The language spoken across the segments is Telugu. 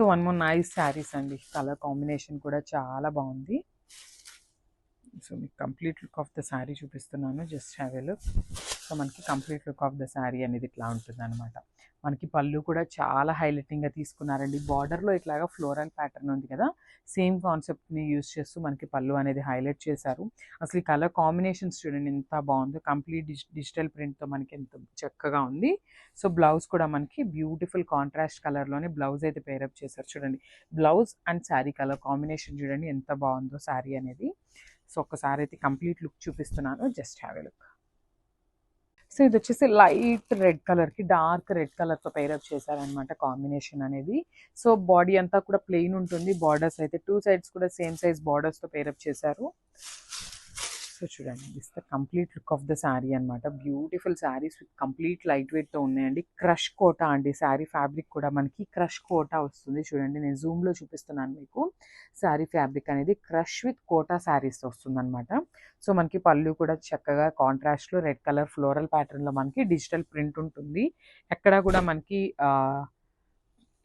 So one more nice saris అండి. కలర్ కాంబినేషన్ కూడా చాలా బాగుంది. సో మీకు complete look of the sari చూపిస్తున్నాను, just have a look. So మనకి complete look of the sari అనేది ఇట్లా ఉంటుంది అనమాట. మనకి పళ్ళు కూడా చాలా హైలైటింగ్గా తీసుకున్నారండి. బార్డర్లో ఇట్లాగా ఫ్లోరల్ ప్యాటర్న్ ఉంది కదా, సేమ్ కాన్సెప్ట్ని యూజ్ చేస్తూ మనకి పళ్ళు అనేది హైలైట్ చేశారు. అసలు ఈ కలర్ కాంబినేషన్స్ చూడండి ఎంత బాగుందో, కంప్లీట్ డిజిటల్ ప్రింట్తో మనకి ఎంత చక్కగా ఉంది. సో బ్లౌజ్ కూడా మనకి బ్యూటిఫుల్ కాంట్రాస్ట్ కలర్లోనే బ్లౌజ్ అయితే పేరప్ చేశారు. చూడండి blouse and sari colour combination చూడండి ఎంత బాగుందో శారీ అనేది. సో ఒక్కసారి అయితే కంప్లీట్ లుక్ చూపిస్తున్నాను, just have a look. So ఇది వచ్చేసి లైట్ రెడ్ కలర్కి డార్క్ రెడ్ కలర్తో పేరప్ చేశారనమాట కాంబినేషన్ అనేది. సో బాడీ అంతా కూడా ప్లెయిన్ ఉంటుంది, బార్డర్స్ అయితే 2 sides కూడా సేమ్ సైజ్ బార్డర్స్తో పేరప్ చేశారు. సో చూడండి this the complete look of the sari అనమాట. Beautiful saris with complete light వెయిట్తో ఉన్నాయండి. క్రష్ కోటా అండి, శారీ ఫ్యాబ్రిక్ కూడా మనకి క్రష్ కోటా వస్తుంది. చూడండి నేను జూమ్లో చూపిస్తున్నాను మీకు. శారీ ఫ్యాబ్రిక్ అనేది క్రష్ విత్ కోటా శారీస్ వస్తుంది అనమాట. సో మనకి పళ్ళు కూడా చక్కగా కాంట్రాస్ట్లో రెడ్ కలర్ ఫ్లోరల్ ప్యాటర్న్లో మనకి డిజిటల్ ప్రింట్ ఉంటుంది. ఎక్కడ కూడా మనకి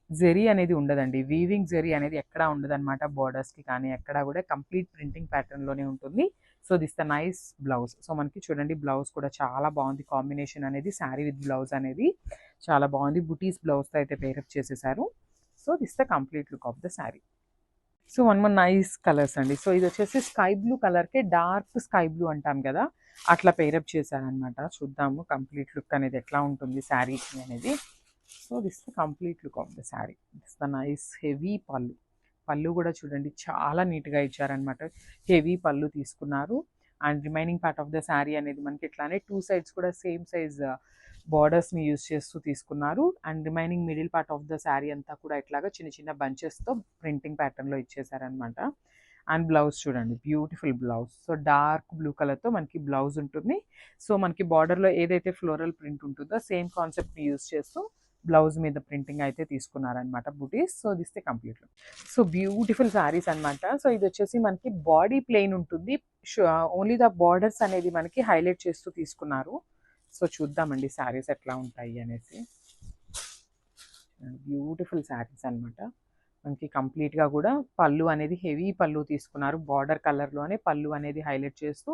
జెరీ అనేది ఉండదండి, వీవింగ్ జెరీ అనేది ఎక్కడా ఉండదన్నమాట. బార్డర్స్కి కానీ ఎక్కడా కూడా కంప్లీట్ ప్రింటింగ్ ప్యాటర్న్లోనే ఉంటుంది. So this the nice blouse. So మనకి చూడండి బ్లౌజ్ కూడా చాలా బాగుంది కాంబినేషన్ అనేది. శారీ విత్ బ్లౌజ్ అనేది చాలా బాగుంది. బుటీస్ బ్లౌజ్తో అయితే పేరప్ చేసేసారు. So this the complete look of the sari. So one more nice colours అండి. సో ఇది వచ్చేసి స్కై బ్లూ కలర్కే డార్క్ స్కై బ్లూ అంటాం కదా, అట్లా పేరప్ చేశారనమాట. చూద్దాము కంప్లీట్ లుక్ అనేది ఎట్లా ఉంటుంది శారీకి అనేది. So this the complete look of the sari. This the nice heavy పళ్ళు. పళ్ళు కూడా చూడండి చాలా నీట్గా ఇచ్చారనమాట. హెవీ పళ్ళు తీసుకున్నారు. And remaining part of the sari అనేది మనకి ఇట్లానే 2 sides కూడా సేమ్ సైజ్ బార్డర్స్ని యూజ్ చేస్తూ తీసుకున్నారు. And remaining middle part of the sari అంతా కూడా ఇట్లాగా చిన్న చిన్న బంచెస్తో ప్రింటింగ్ ప్యాటర్న్లో ఇచ్చేసారనమాట. అండ్ బ్లౌజ్ చూడండి beautiful blouse. So dark blue కలర్తో మనకి బ్లౌజ్ ఉంటుంది. సో మనకి బార్డర్లో ఏదైతే ఫ్లోరల్ ప్రింట్ ఉంటుందో సేమ్ కాన్సెప్ట్ని యూజ్ చేస్తూ బ్లౌజ్ మీద ప్రింటింగ్ అయితే తీసుకున్నారనమాట బుటీస్. So this the complete look. So beautiful saris అనమాట. సో ఇది వచ్చేసి మనకి బాడీ ప్లెయిన్ ఉంటుంది, ఓన్లీ ద బార్డర్స్ అనేది మనకి హైలైట్ చేస్తూ తీసుకున్నారు. సో చూద్దామండి శారీస్ ఎట్లా ఉంటాయి అనేసి. బ్యూటిఫుల్ శారీస్ అనమాట. మనకి కంప్లీట్గా కూడా పళ్ళు అనేది హెవీ పళ్ళు తీసుకున్నారు. బార్డర్ కలర్లోనే పళ్ళు అనేది హైలైట్ చేస్తూ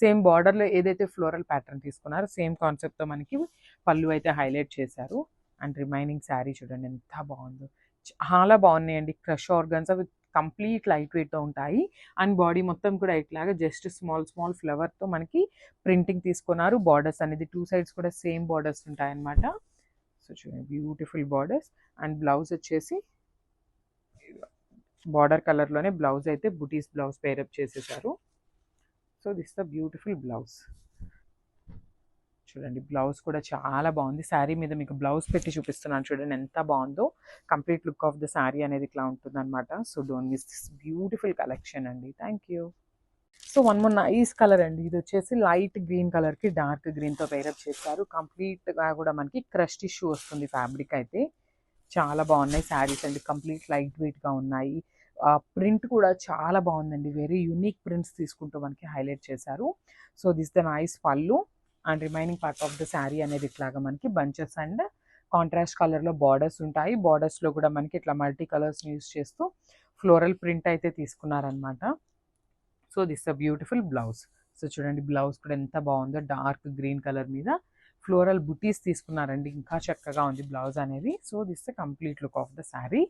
సేమ్ బార్డర్లో ఏదైతే ఫ్లోరల్ ప్యాటర్న్ తీసుకున్నారో సేమ్ కాన్సెప్ట్తో మనకి పళ్ళు అయితే హైలైట్ చేశారు. అండ్ రిమైనింగ్ శారీ చూడండి ఎంత బాగుందో, చాలా బాగున్నాయండి. Crush organza with complete light వెయిట్తో ఉంటాయి. అండ్ బాడీ మొత్తం కూడా ఇట్లాగా జస్ట్ స్మాల్ స్మాల్ ఫ్లవర్తో మనకి ప్రింటింగ్ తీసుకున్నారు. బార్డర్స్ అనేది 2 sides కూడా సేమ్ బార్డర్స్ ఉంటాయన్నమాట. సో చూడండి బ్యూటిఫుల్ బార్డర్స్. అండ్ బ్లౌజ్ వచ్చేసి బార్డర్ కలర్లోనే బ్లౌజ్ అయితే బుటీస్ బ్లౌజ్ పేరప్ చేసేసారు. So this the beautiful blouse. చూడండి బ్లౌజ్ కూడా చాలా బాగుంది. శారీ మీద మీకు బ్లౌజ్ పెట్టి చూపిస్తున్నాను చూడండి ఎంత బాగుందో. Complete look of the sari అనేది ఇట్లా ఉంటుంది అనమాట. So don't miss this beautiful collection అండి. Thank you. So one more nice colour అండి. ఇది వచ్చేసి లైట్ గ్రీన్ కలర్కి డార్క్ గ్రీన్తో పేరప్ చేశారు. కంప్లీట్గా కూడా మనకి క్రష్ టిష్యూ వస్తుంది ఫ్యాబ్రిక్ అయితే. చాలా బాగున్నాయి శారీస్ అండి, కంప్లీట్ లైట్ వెయిట్గా ఉన్నాయి. ప్రింట్ కూడా చాలా బాగుందండి, వెరీ యూనిక్ ప్రింట్స్ తీసుకుంటూ మనకి హైలైట్ చేశారు. సో దిస్ ద నైస్ పళ్ళు. And remaining part of the sari అనేది ఇట్లాగా మనకి బంచెస్ అండ్ కాంట్రాస్ట్ కలర్లో బార్డర్స్ ఉంటాయి. బార్డర్స్లో కూడా మనకి ఇట్లా మల్టీ కలర్స్ని యూజ్ చేస్తూ ఫ్లోరల్ ప్రింట్ అయితే తీసుకున్నారనమాట. So this a beautiful blouse. So చూడండి బ్లౌజ్ కూడా ఎంత బాగుందో, డార్క్ గ్రీన్ కలర్ మీద ఫ్లోరల్ బుటీస్ తీసుకున్నారండి, ఇంకా చక్కగా ఉంది బ్లౌజ్ అనేది. So this the complete look of the sari.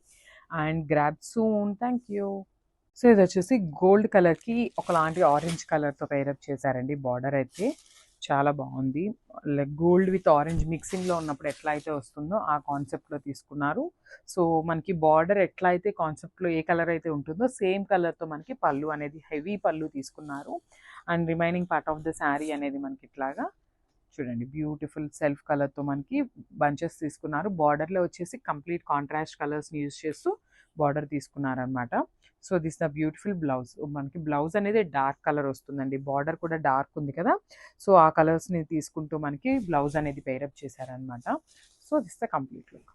And grab soon. Thank you. So ఇది వచ్చేసి గోల్డ్ కలర్కి ఒకలాంటి ఆరెంజ్ కలర్తో పేరప్ చేశారండి. బార్డర్ అయితే చాలా బాగుంది. లైక్ గోల్డ్ విత్ ఆరెంజ్ మిక్సింగ్లో ఉన్నప్పుడు ఎట్లా అయితే వస్తుందో ఆ కాన్సెప్ట్లో తీసుకున్నారు. సో మనకి బార్డర్ ఎట్లా అయితే కాన్సెప్ట్లో ఏ కలర్ అయితే ఉంటుందో సేమ్ కలర్తో మనకి పళ్ళు అనేది హెవీ పళ్ళు తీసుకున్నారు. And remaining part of the sari అనేది మనకి ఇట్లాగా చూడండి బ్యూటిఫుల్ సెల్ఫ్ కలర్తో మనకి బంచెస్ తీసుకున్నారు. బార్డర్లో వచ్చేసి కంప్లీట్ కాంట్రాస్ట్ కలర్స్ని యూజ్ చేస్తూ బార్డర్ తీసుకున్నారనమాట. So this the beautiful blouse. మనకి బ్లౌజ్ అనేది డార్క్ కలర్ వస్తుందండి, బార్డర్ కూడా డార్క్ ఉంది కదా, సో ఆ కలర్స్ని తీసుకుంటూ మనకి బ్లౌజ్ అనేది పేరప్ చేశారనమాట. So this the complete look.